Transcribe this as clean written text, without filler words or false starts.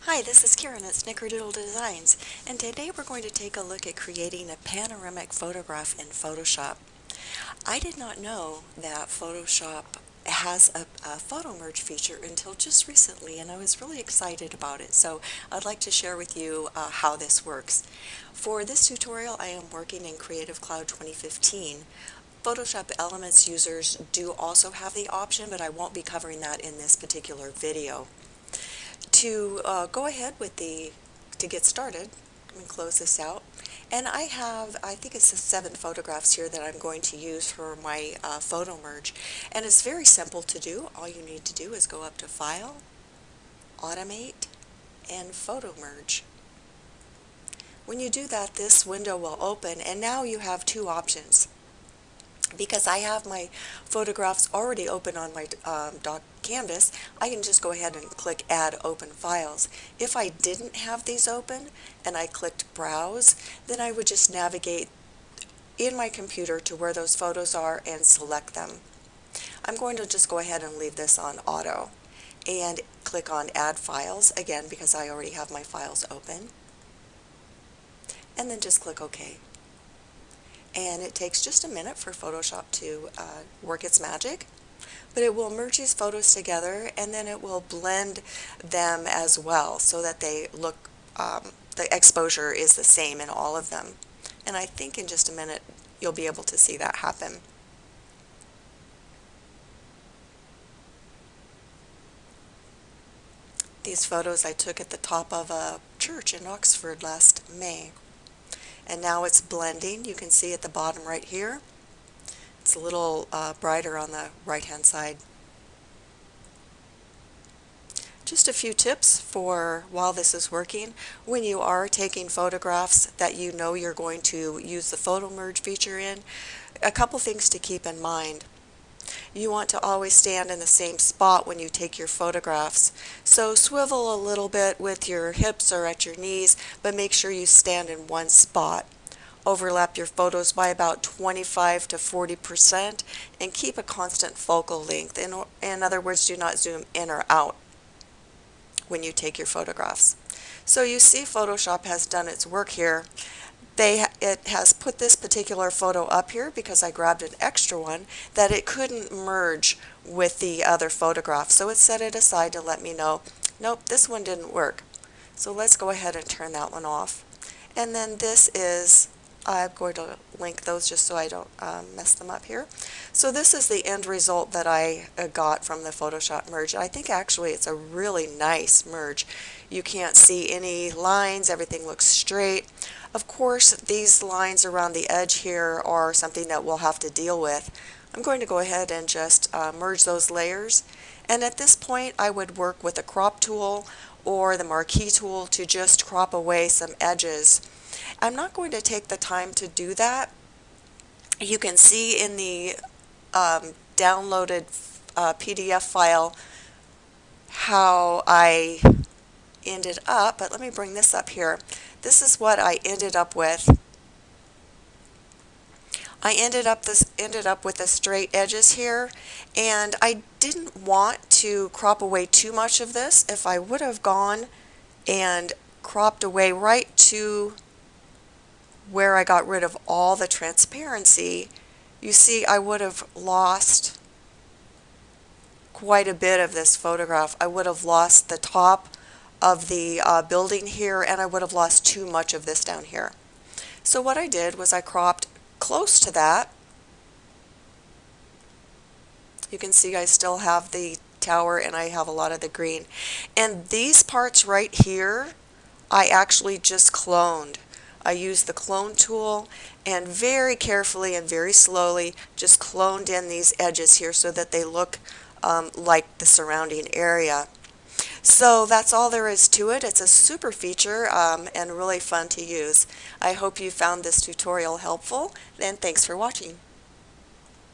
Hi, this is Karen at SnickerdoodleDesigns, and today we're going to take a look at creating a panoramic photograph in Photoshop. I did not know that Photoshop has a photo merge feature until just recently, and I was really excited about it, so I'd like to share with you how this works. For this tutorial, I am working in Creative Cloud 2015. Photoshop Elements users do also have the option, but I won't be covering that in this particular video. To go ahead with to get started, let me close this out. And I think it's the 7 photographs here that I'm going to use for my photo merge. And it's very simple to do. All you need to do is go up to File, Automate, and Photo Merge. When you do that, this window will open, and now you have 2 options. Because I have my photographs already open on my doc canvas, I can just go ahead and click Add Open Files. If I didn't have these open and I clicked Browse, then I would just navigate in my computer to where those photos are and select them. I'm going to just go ahead and leave this on Auto and click on Add Files, again because I already have my files open, and then just click OK. And it takes just a minute for Photoshop to work its magic, but it will merge these photos together and then it will blend them as well so that they look, the exposure is the same in all of them. And I think in just a minute you'll be able to see that happen. These photos I took at the top of a church in Oxford last May. And now it's blending. You can see at the bottom right here, it's a little brighter on the right hand side. Just a few tips for while this is working. When you are taking photographs that you know you're going to use the photo merge feature in, a couple things to keep in mind. You want to always stand in the same spot when you take your photographs. So swivel a little bit with your hips or at your knees, but make sure you stand in one spot. Overlap your photos by about 25 to 40% and keep a constant focal length. In other words, do not zoom in or out when you take your photographs. So you see Photoshop has done its work here. It has put this particular photo up here because I grabbed an extra one that it couldn't merge with the other photograph. So it set it aside to let me know, nope, this one didn't work. So let's go ahead and turn that one off. And then this is, I'm going to link those just so I don't mess them up here. So this is the end result that I got from the Photoshop merge. I think actually it's a really nice merge. You can't see any lines, everything looks straight. Of course, these lines around the edge here are something that we'll have to deal with. I'm going to go ahead and just merge those layers. And at this point, I would work with the crop tool or the marquee tool to just crop away some edges. I'm not going to take the time to do that. You can see in the downloaded PDF file how I ended up, but let me bring this up here. This is what I ended up with. I ended up with the straight edges here, and I didn't want to crop away too much of this. If I would have gone and cropped away right to where I got rid of all the transparency, you see I would have lost quite a bit of this photograph. I would have lost the top of the building here, and I would have lost too much of this down here. So what I did was I cropped close to that. You can see I still have the tower and I have a lot of the green. And these parts right here, I actually just cloned. I used the clone tool and very carefully and very slowly just cloned in these edges here so that they look like the surrounding area. So that's all there is to it. It's a super feature and really fun to use. I hope you found this tutorial helpful, and thanks for watching.